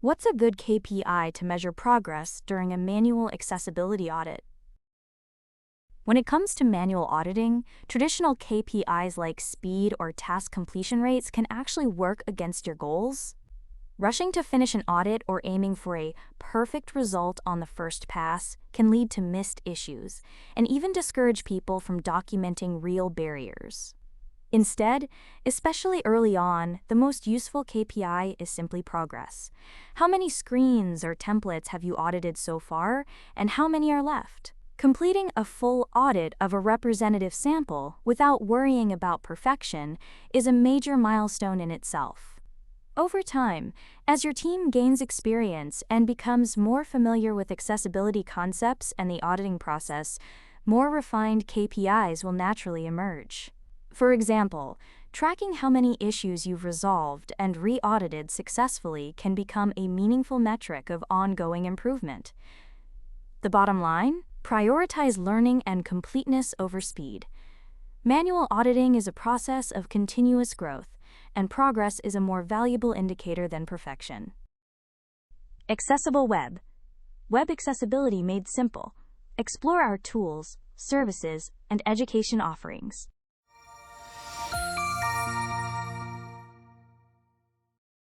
What's a good KPI to measure progress during a manual accessibility audit? When it comes to manual auditing, traditional KPIs like speed or task completion rates can actually work against your goals. Rushing to finish an audit or aiming for a perfect result on the first pass can lead to missed issues and even discourage people from documenting real barriers. Instead, especially early on, the most useful KPI is simply progress. How many screens or templates have you audited so far, and how many are left? Completing a full audit of a representative sample without worrying about perfection is a major milestone in itself. Over time, as your team gains experience and becomes more familiar with accessibility concepts and the auditing process, more refined KPIs will naturally emerge. For example, tracking how many issues you've resolved and re-audited successfully can become a meaningful metric of ongoing improvement. The bottom line? Prioritize learning and completeness over speed. Manual auditing is a process of continuous growth, and progress is a more valuable indicator than perfection. Accessible web. Web accessibility made simple. Explore our tools, services, and education offerings.